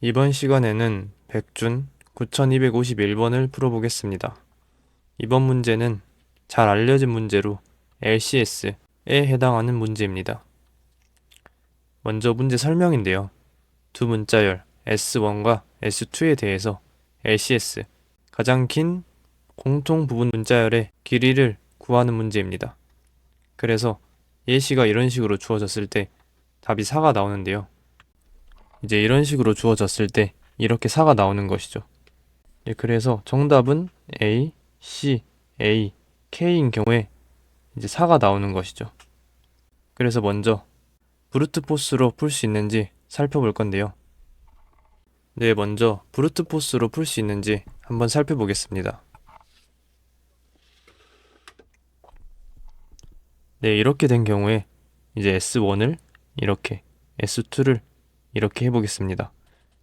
이번 시간에는 백준 9251번을 풀어보겠습니다. 이번 문제는 잘 알려진 문제로 LCS에 해당하는 문제입니다. 먼저 문제 설명인데요. 두 문자열 S1과 S2에 대해서 LCS, 가장 긴 공통 부분 문자열의 길이를 구하는 문제입니다. 그래서 예시가 이런 식으로 주어졌을 때 답이 4가 나오는데요. 이제 이런 식으로 주어졌을 때 이렇게 4가 나오는 것이죠. 그래서 정답은 A, C, A, K인 경우에 이제 4가 나오는 것이죠. 그래서 먼저 브루트 포스로 풀 수 있는지 살펴볼 건데요. 네, 먼저 브루트 포스로 풀 수 있는지 한번 살펴보겠습니다. 네, 이렇게 된 경우에 이제 S1을 이렇게, S2를 이렇게 해보겠습니다.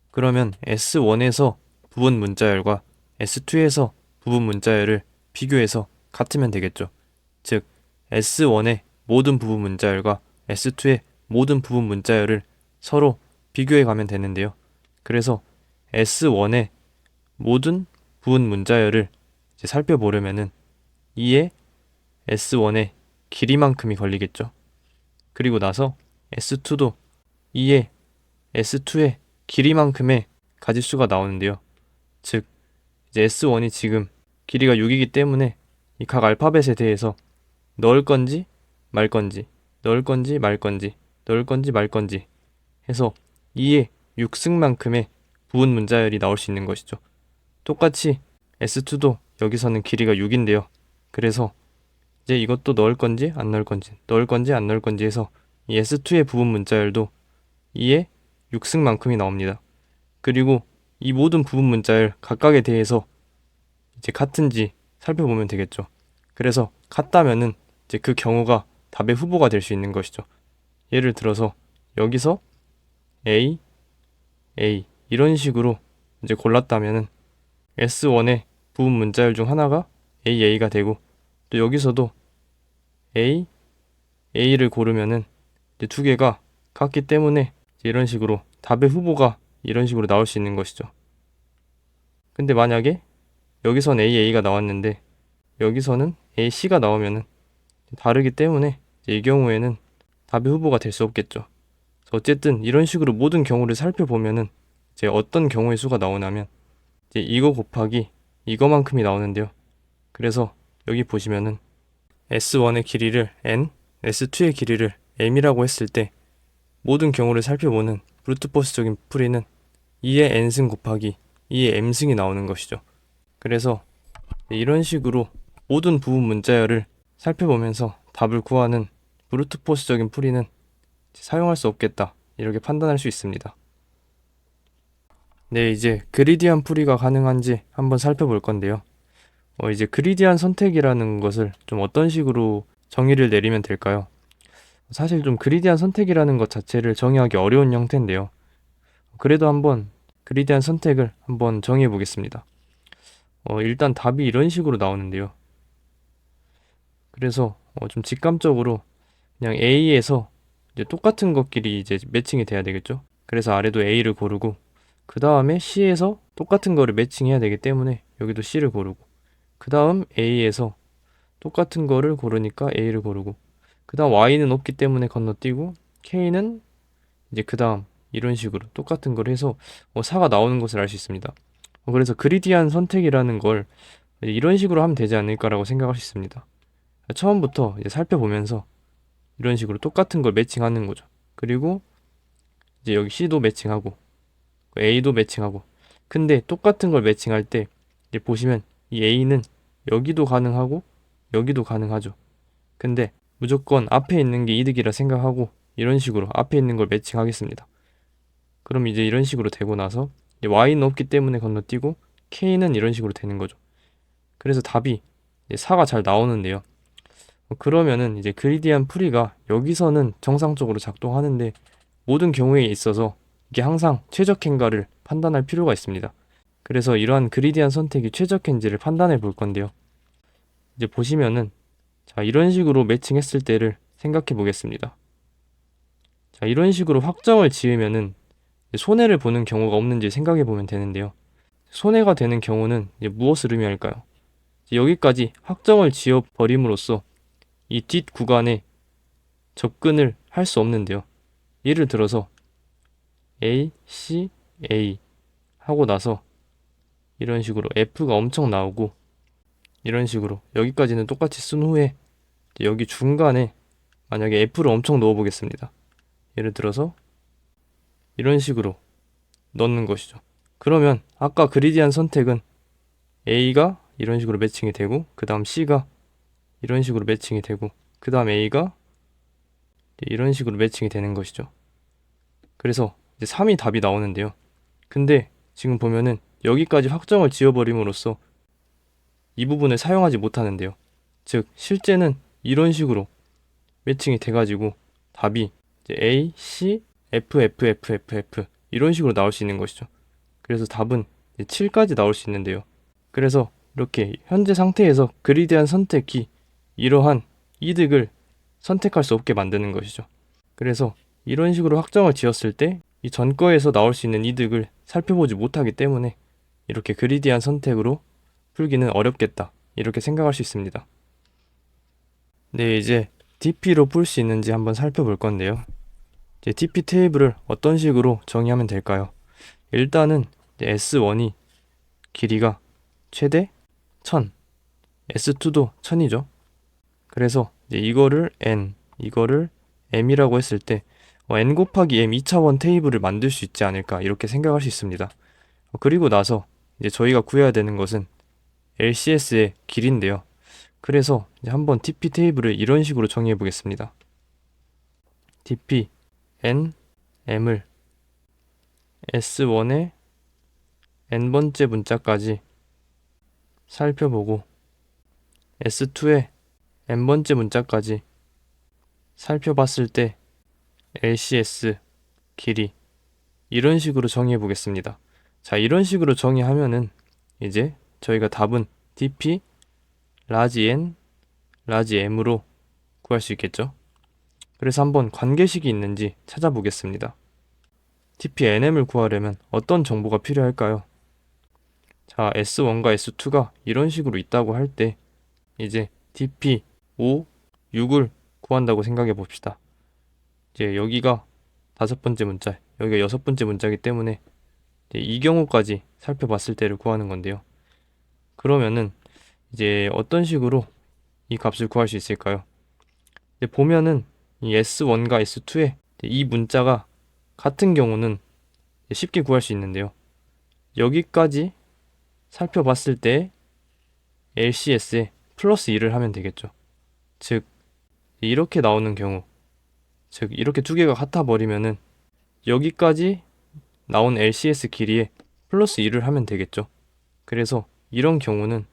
그러면 S1에서 부분 문자열과 S2에서 부분 문자열을 비교해서 같으면 되겠죠. 즉, S1의 모든 부분 문자열과 S2의 모든 부분 문자열을 서로 비교해 가면 되는데요. 그래서 S1의 모든 부분 문자열을 이제 살펴보려면은 2의 S1의 길이만큼이 걸리겠죠. 그리고 나서 S2도 2의 S2의 길이만큼의 가짓수가 나오는데요. 즉, 이제 S1이 지금 길이가 6이기 때문에 이 각 알파벳에 대해서 넣을 건지 말 건지, 넣을 건지 말 건지, 넣을 건지 말 건지 해서 2의 6승만큼의 부분 문자열이 나올 수 있는 것이죠. 똑같이 S2도 여기서는 길이가 6인데요. 그래서 이제 이것도 넣을 건지 안 넣을 건지, 넣을 건지 안 넣을 건지 해서 이 S2의 부분 문자열도 2의 6승만큼이 나옵니다. 그리고 이 모든 부분 문자열 각각에 대해서 이제 같은지 살펴보면 되겠죠. 그래서 같다면은 이제 그 경우가 답의 후보가 될 수 있는 것이죠. 예를 들어서 여기서 A, A 이런 식으로 이제 골랐다면은 S1의 부분 문자열 중 하나가 AA가 되고 또 여기서도 A, A를 고르면은 이제 두 개가 같기 때문에 이런 식으로 답의 후보가 이런 식으로 나올 수 있는 것이죠. 근데 만약에 여기선 AA가 나왔는데 여기서는 AC가 나오면은 다르기 때문에 이 경우에는 답의 후보가 될 수 없겠죠. 어쨌든 이런 식으로 모든 경우를 살펴보면은 이제 어떤 경우의 수가 나오냐면 이제 이거 곱하기 이거만큼이 나오는데요. 그래서 여기 보시면은 S1의 길이를 N, S2의 길이를 M이라고 했을 때 모든 경우를 살펴보는 브루트포스적인 풀이는 2의 N승 곱하기 2의 M승이 나오는 것이죠. 그래서 이런 식으로 모든 부분 문자열을 살펴보면서 답을 구하는 브루트포스적인 풀이는 사용할 수 없겠다, 이렇게 판단할 수 있습니다. 네, 이제 그리디한 풀이가 가능한지 한번 살펴볼 건데요. 이제 그리디한 선택이라는 것을 좀 어떤 식으로 정의를 내리면 될까요? 사실 좀 그리디한 선택이라는 것 자체를 정의하기 어려운 형태인데요. 그래도 한번 그리디한 선택을 한번 정의해 보겠습니다. 일단 답이 이런 식으로 나오는데요. 그래서 좀 직감적으로 그냥 A에서 이제 똑같은 것끼리 이제 매칭이 돼야 되겠죠. 그래서 아래도 A를 고르고 그 다음에 C에서 똑같은 거를 매칭해야 되기 때문에 여기도 C를 고르고 그 다음 A에서 똑같은 거를 고르니까 A를 고르고 그 다음 Y는 없기 때문에 건너뛰고 K는 이제 그 다음 이런 식으로 똑같은 걸 해서 4가 나오는 것을 알 수 있습니다. 그래서 그리디한 선택이라는 걸 이런 식으로 하면 되지 않을까라고 생각할 수 있습니다. 처음부터 이제 살펴보면서 이런 식으로 똑같은 걸 매칭하는 거죠. 그리고 이제 여기 C도 매칭하고 A도 매칭하고 근데 똑같은 걸 매칭할 때 이제 보시면 이 A는 여기도 가능하고 여기도 가능하죠. 근데 무조건 앞에 있는 게 이득이라 생각하고 이런 식으로 앞에 있는 걸 매칭하겠습니다. 그럼 이제 이런 식으로 되고 나서 이제 Y는 없기 때문에 건너뛰고 K는 이런 식으로 되는 거죠. 그래서 답이 4가 잘 나오는데요. 그러면은 이제 그리디한 풀이가 여기서는 정상적으로 작동하는데 모든 경우에 있어서 이게 항상 최적인가를 판단할 필요가 있습니다. 그래서 이러한 그리디한 선택이 최적인지를 판단해 볼 건데요. 이제 보시면은 자, 이런 식으로 매칭했을 때를 생각해 보겠습니다. 자, 이런 식으로 확정을 지으면은 손해를 보는 경우가 없는지 생각해 보면 되는데요. 손해가 되는 경우는 이제 무엇을 의미할까요? 여기까지 확정을 지어 버림으로써 이 뒷 구간에 접근을 할 수 없는데요. 예를 들어서 A, C, A 하고 나서 이런 식으로 F가 엄청 나오고 이런 식으로 여기까지는 똑같이 쓴 후에 여기 중간에 만약에 F를 엄청 넣어 보겠습니다. 예를 들어서 이런 식으로 넣는 것이죠. 그러면 아까 그리디한 선택은 A가 이런 식으로 매칭이 되고 그 다음 C가 이런 식으로 매칭이 되고 그 다음 A가 이런 식으로 매칭이 되는 것이죠. 그래서 이제 3이 답이 나오는데요. 근데 지금 보면은 여기까지 확정을 지어버림으로써 이 부분을 사용하지 못하는데요. 즉 실제는 이런 식으로 매칭이 돼가지고 답이 이제 A, C, F, F, F, F, F 이런 식으로 나올 수 있는 것이죠. 그래서 답은 7까지 나올 수 있는데요. 그래서 이렇게 현재 상태에서 그리디한 선택이 이러한 이득을 선택할 수 없게 만드는 것이죠. 그래서 이런 식으로 확정을 지었을 때 이 전거에서 나올 수 있는 이득을 살펴보지 못하기 때문에 이렇게 그리디한 선택으로 풀기는 어렵겠다. 이렇게 생각할 수 있습니다. 네, 이제 DP로 풀 수 있는지 한번 살펴볼 건데요. 이제 DP 테이블을 어떤 식으로 정의하면 될까요? 일단은 S1이 길이가 최대 1000, S2도 1000이죠. 그래서 이제 이거를 N, 이거를 M이라고 했을 때 N 곱하기 M 2차원 테이블을 만들 수 있지 않을까 이렇게 생각할 수 있습니다. 그리고 나서 이제 저희가 구해야 되는 것은 LCS의 길인데요. 그래서 이제 한번 TP 테이블을 이런 식으로 정의해 보겠습니다. TP N, M을 S1의 N번째 문자까지 살펴보고 S2의 N번째 문자까지 살펴봤을 때 LCS 길이 이런 식으로 정의해 보겠습니다. 자, 이런 식으로 정의하면은 이제 저희가 답은 DP 라지 N, 라지 M으로 구할 수 있겠죠. 그래서 한번 관계식이 있는지 찾아보겠습니다. TP NM을 구하려면 어떤 정보가 필요할까요? 자, S1과 S2가 이런 식으로 있다고 할 때 이제 DP 5, 6을 구한다고 생각해 봅시다. 이제 여기가 5번째 문자, 여기가 6번째 문자이기 때문에 이제 이 경우까지 살펴봤을 때를 구하는 건데요. 그러면은 이제 어떤 식으로 이 값을 구할 수 있을까요? 이제 보면은 이 S1과 S2의 이 문자가 같은 경우는 쉽게 구할 수 있는데요. 여기까지 살펴봤을 때 LCS에 플러스 2를 하면 되겠죠. 즉 이렇게 나오는 경우, 즉 이렇게 두 개가 같아 버리면은 여기까지 나온 LCS 길이에 플러스 2를 하면 되겠죠. 그래서 이런 경우는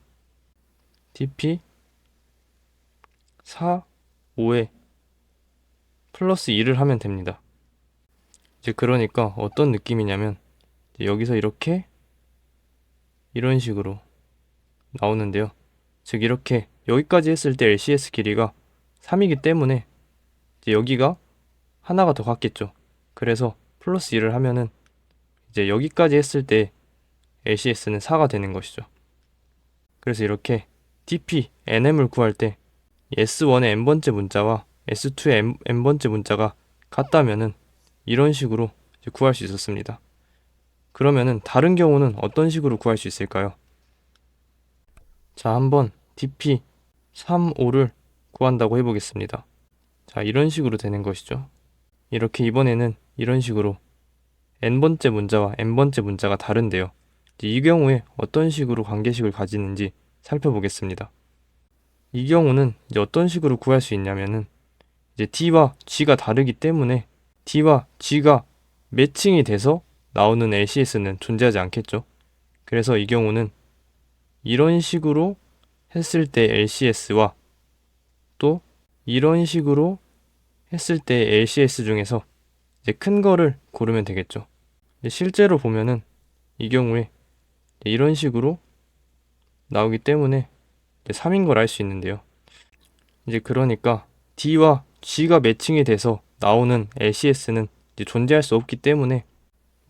DP 4, 5에 플러스 2를 하면 됩니다. 이제 그러니까 어떤 느낌이냐면 여기서 이렇게 이런 식으로 나오는데요. 즉 이렇게 여기까지 했을 때 LCS 길이가 3이기 때문에 이제 여기가 하나가 더 같겠죠. 그래서 플러스 2를 하면은 이제 여기까지 했을 때 LCS는 4가 되는 것이죠. 그래서 이렇게 DP NM을 구할 때 S1의 N번째 문자와 S2의 N번째 문자가 같다면은 이런 식으로 구할 수 있었습니다. 그러면은 다른 경우는 어떤 식으로 구할 수 있을까요? 자, 한번 DP 3, 5를 구한다고 해보겠습니다. 자, 이런 식으로 되는 것이죠. 이렇게 이번에는 이런 식으로 N번째 문자와 N번째 문자가 다른데요. 이 경우에 어떤 식으로 관계식을 가지는지 살펴보겠습니다. 이 경우는 이제 어떤 식으로 구할 수 있냐면은 이제 D와 G가 다르기 때문에 D와 G가 매칭이 돼서 나오는 LCS는 존재하지 않겠죠. 그래서 이 경우는 이런 식으로 했을 때 LCS와 또 이런 식으로 했을 때 LCS 중에서 이제 큰 거를 고르면 되겠죠. 실제로 보면은 이 경우에 이런 식으로 나오기 때문에 3인 걸 알 수 있는데요. 이제 그러니까 D와 G가 매칭이 돼서 나오는 LCS는 이제 존재할 수 없기 때문에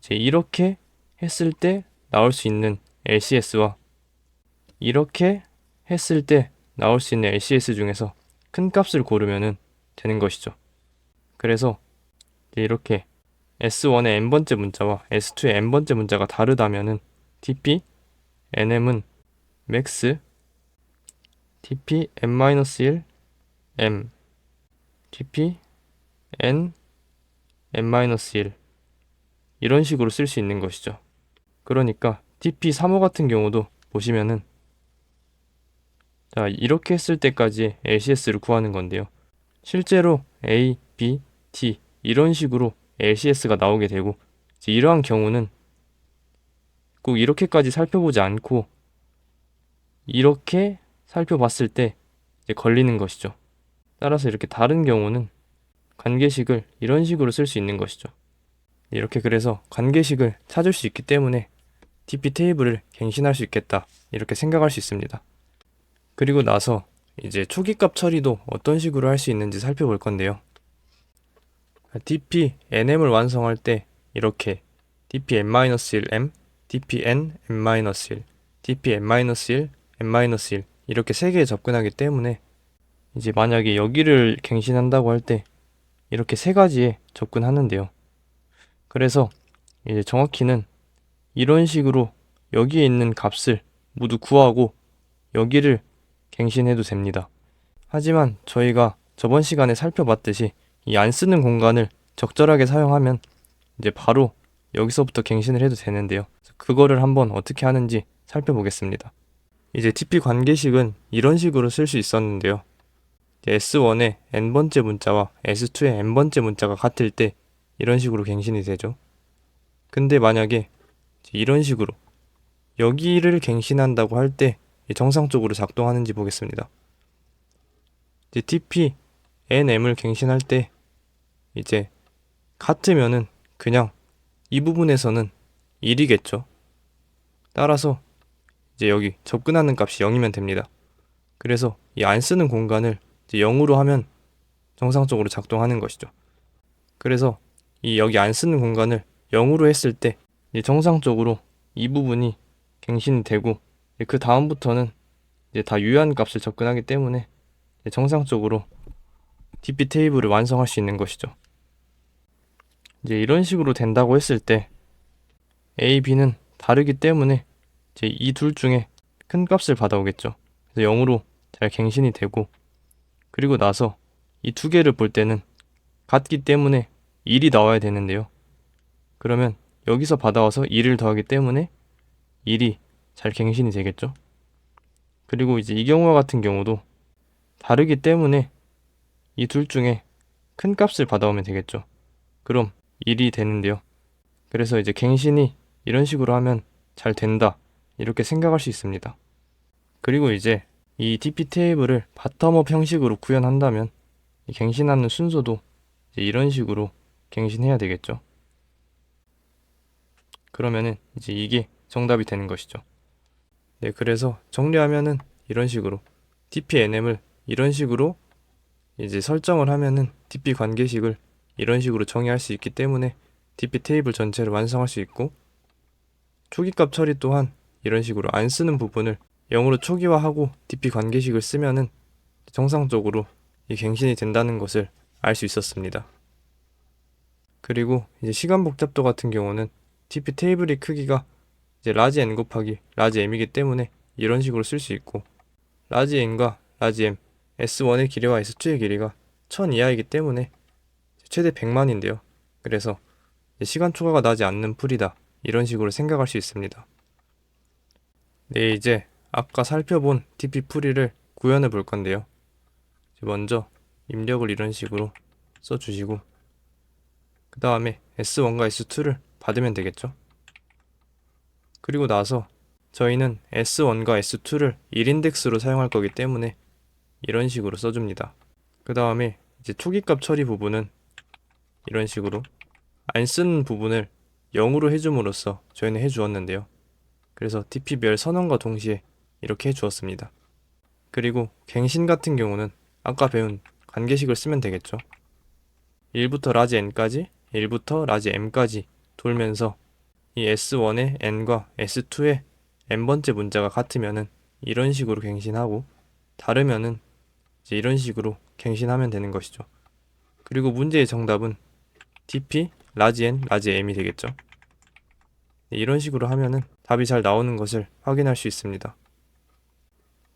이제 이렇게 했을 때 나올 수 있는 LCS와 이렇게 했을 때 나올 수 있는 LCS 중에서 큰 값을 고르면 되는 것이죠. 그래서 이렇게 S1의 n번째 문자와 S2의 n번째 문자가 다르다면은 TP nm은 max TP n-1 m TP n n-1 이런 식으로 쓸 수 있는 것이죠. 그러니까 TP35 같은 경우도 보시면은 자, 이렇게 했을 때까지 LCS를 구하는 건데요. 실제로 A, B, T 이런 식으로 LCS가 나오게 되고 이러한 경우는 꼭 이렇게까지 살펴보지 않고 이렇게 살펴봤을 때 이제 걸리는 것이죠. 따라서 이렇게 다른 경우는 관계식을 이런 식으로 쓸 수 있는 것이죠. 이렇게 그래서 관계식을 찾을 수 있기 때문에 TP 테이블을 갱신할 수 있겠다 이렇게 생각할 수 있습니다. 그리고 나서 이제 초기값 처리도 어떤 식으로 할 수 있는지 살펴볼 건데요. TP nm을 완성할 때 이렇게 TP n-1m, TP n m-1, TP n-1, n-1 이렇게 세 개에 접근하기 때문에 이제 만약에 여기를 갱신한다고 할 때 이렇게 세 가지에 접근하는데요. 그래서 이제 정확히는 이런 식으로 여기에 있는 값을 모두 구하고 여기를 갱신해도 됩니다. 하지만 저희가 저번 시간에 살펴봤듯이 이 안 쓰는 공간을 적절하게 사용하면 이제 바로 여기서부터 갱신을 해도 되는데요. 그거를 한번 어떻게 하는지 살펴보겠습니다. 이제 TP 관계식은 이런 식으로 쓸 수 있었는데요. S1의 n번째 문자와 S2의 n번째 문자가 같을 때 이런 식으로 갱신이 되죠. 근데 만약에 이런 식으로 여기를 갱신한다고 할 때 정상적으로 작동하는지 보겠습니다. 이제 TP nm을 갱신할 때 이제 같으면은 그냥 이 부분에서는 1이겠죠. 따라서 이제 여기 접근하는 값이 0이면 됩니다. 그래서 이 안 쓰는 공간을 이제 0으로 하면 정상적으로 작동하는 것이죠. 그래서 이 여기 안 쓰는 공간을 0으로 했을 때 이제 정상적으로 이 부분이 갱신이 되고 그 다음부터는 이제 다 유효한 값을 접근하기 때문에 정상적으로 TP 테이블을 완성할 수 있는 것이죠. 이제 이런 식으로 된다고 했을 때 A, B는 다르기 때문에 이제 이 둘 중에 큰 값을 받아오겠죠. 그래서 0으로 잘 갱신이 되고 그리고 나서 이 두 개를 볼 때는 같기 때문에 1이 나와야 되는데요. 그러면 여기서 받아와서 1을 더하기 때문에 1이 잘 갱신이 되겠죠. 그리고 이제 이 경우와 같은 경우도 다르기 때문에 이 둘 중에 큰 값을 받아오면 되겠죠. 그럼 1이 되는데요. 그래서 이제 갱신이 이런 식으로 하면 잘 된다 이렇게 생각할 수 있습니다. 그리고 이제 이 TP 테이블을 바텀업 형식으로 구현한다면 이 갱신하는 순서도 이제 이런 식으로 갱신해야 되겠죠. 그러면은 이제 이게 정답이 되는 것이죠. 네, 그래서 정리하면은 이런 식으로 TP nm을 이런 식으로 이제 설정을 하면은 TP 관계식을 이런 식으로 정의할 수 있기 때문에 TP 테이블 전체를 완성할 수 있고 초기값 처리 또한 이런 식으로 안 쓰는 부분을 0으로 초기화하고 TP 관계식을 쓰면은 정상적으로 이 갱신이 된다는 것을 알 수 있었습니다. 그리고 이제 시간 복잡도 같은 경우는 TP 테이블의 크기가 이제 라지 n 곱하기 라지 m이기 때문에 이런 식으로 쓸 수 있고 라지 n과 라지 m S1의 길이와 S2의 길이가 1000 이하이기 때문에 최대 100만인데요. 그래서 시간 초과가 나지 않는 풀이다 이런 식으로 생각할 수 있습니다. 네, 이제 아까 살펴본 TP 풀이를 구현해 볼 건데요. 먼저 입력을 이런 식으로 써주시고 그 다음에 S1과 S2를 받으면 되겠죠. 그리고 나서 저희는 S1과 S2를 1인덱스로 사용할 거기 때문에 이런 식으로 써줍니다. 그 다음에 이제 초기값 처리 부분은 이런 식으로 안 쓰는 부분을 0으로 해줌으로써 저희는 해주었는데요. 그래서 TP별 선언과 동시에 이렇게 해주었습니다. 그리고 갱신 같은 경우는 아까 배운 관계식을 쓰면 되겠죠. 1부터 라지 n까지 1부터 라지 m까지 돌면서 이 S1의 n과 S2의 n번째 문자가 같으면은 이런 식으로 갱신하고, 다르면은 이제 이런 식으로 갱신하면 되는 것이죠. 그리고 문제의 정답은 dp 라지 n 라지 m이 되겠죠. 이런 식으로 하면은 답이 잘 나오는 것을 확인할 수 있습니다.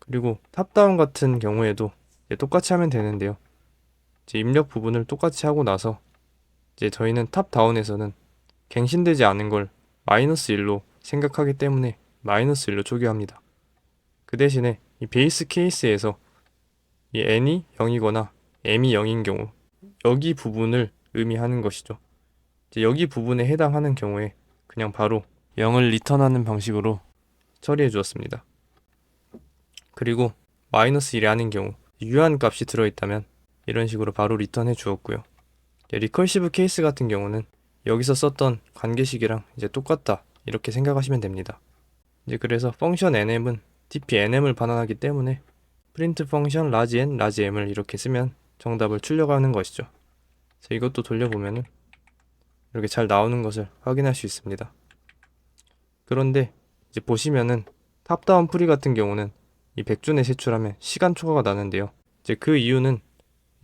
그리고 탑다운 같은 경우에도 이제 똑같이 하면 되는데요. 이제 입력 부분을 똑같이 하고 나서 이제 저희는 탑다운에서는 갱신되지 않은 걸 -1로 생각하기 때문에 -1로 조교합니다. 그 대신에 이 베이스 케이스에서 이 n이 0이거나 m이 0인 경우 여기 부분을 의미하는 것이죠. 이제 여기 부분에 해당하는 경우에 그냥 바로 0을 리턴하는 방식으로 처리해 주었습니다. 그리고 -1이 아닌 경우 유한 값이 들어있다면 이런 식으로 바로 리턴해 주었고요. 리커시브 케이스 같은 경우는 여기서 썼던 관계식이랑 이제 똑같다 이렇게 생각하시면 됩니다. 이제 그래서 펑션 nm은 dp nm을 반환하기 때문에 프린트 펑션 라지 n 라지 m을 이렇게 쓰면 정답을 출력하는 것이죠. 그래서 이것도 돌려보면은 이렇게 잘 나오는 것을 확인할 수 있습니다. 그런데 이제 보시면은 탑다운 풀이 같은 경우는 이 100준에 제출하면 시간 초과가 나는데요. 이제 그 이유는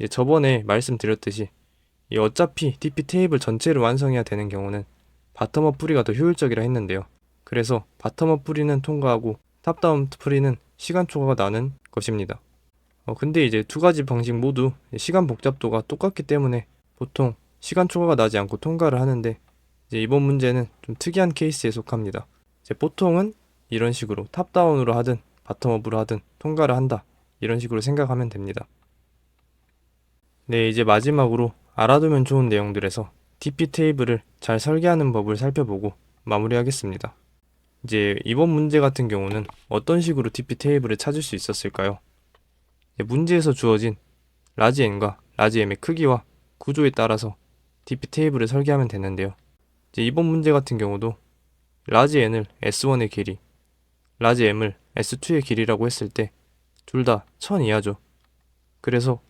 이제 저번에 말씀드렸듯이 이 어차피 DP 테이블 전체를 완성해야 되는 경우는 바텀업 풀이가 더 효율적이라 했는데요. 그래서 바텀업 풀이는 통과하고 탑다운 풀이는 시간 초과가 나는 것입니다. 근데 이제 두 가지 방식 모두 시간 복잡도가 똑같기 때문에 보통 시간 초과가 나지 않고 통과를 하는데, 이제 이번 문제는 좀 특이한 케이스에 속합니다. 이제 보통은 이런 식으로 탑다운으로 하든 바텀업으로 하든 통과를 한다, 이런 식으로 생각하면 됩니다. 네, 이제 마지막으로 알아두면 좋은 내용들에서 DP 테이블을 잘 설계하는 법을 살펴보고 마무리하겠습니다. 이제 이번 문제 같은 경우는 어떤 식으로 DP 테이블을 찾을 수 있었을까요? 문제에서 주어진 라지 n과 라지 m의 크기와 구조에 따라서 DP 테이블을 설계하면 되는데요. 이제 이번 문제 같은 경우도 라지 n을 S1의 길이, 라지 m을 S2의 길이라고 했을 때 둘 다 1000 이하죠. 그래서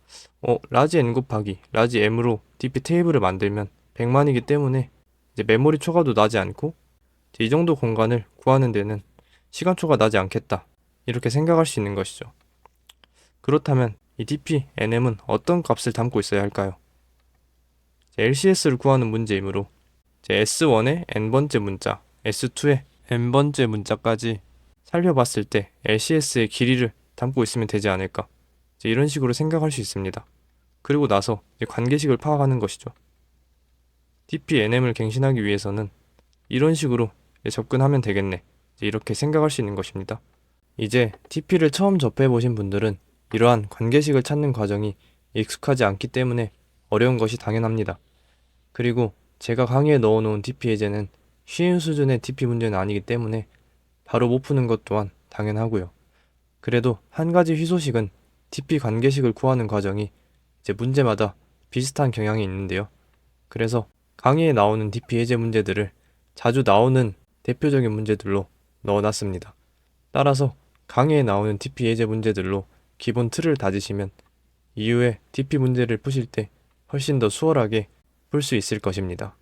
라지 n 곱하기 라지 m으로 DP 테이블을 만들면 100만이기 때문에 이제 메모리 초과도 나지 않고 이제 이 정도 공간을 구하는 데는 시간 초과 나지 않겠다, 이렇게 생각할 수 있는 것이죠. 그렇다면 이 DP NM은 어떤 값을 담고 있어야 할까요? LCS를 구하는 문제이므로 S1의 n번째 문자, S2의 n번째 문자까지 살펴봤을 때 LCS의 길이를 담고 있으면 되지 않을까, 이런 식으로 생각할 수 있습니다. 그리고 나서 관계식을 파악하는 것이죠. DP NM을 갱신하기 위해서는 이런 식으로 접근하면 되겠네, 이렇게 생각할 수 있는 것입니다. 이제 TP를 처음 접해보신 분들은 이러한 관계식을 찾는 과정이 익숙하지 않기 때문에 어려운 것이 당연합니다. 그리고 제가 강의에 넣어놓은 TP 예제는 쉬운 수준의 TP 문제는 아니기 때문에 바로 못 푸는 것 또한 당연하고요. 그래도 한 가지 희소식은 TP 관계식을 구하는 과정이 이제 문제마다 비슷한 경향이 있는데요. 그래서 강의에 나오는 DP 예제 문제들을 자주 나오는 대표적인 문제들로 넣어놨습니다. 따라서 강의에 나오는 DP 예제 문제들로 기본 틀을 다지시면 이후에 DP 문제를 푸실 때 훨씬 더 수월하게 풀 수 있을 것입니다.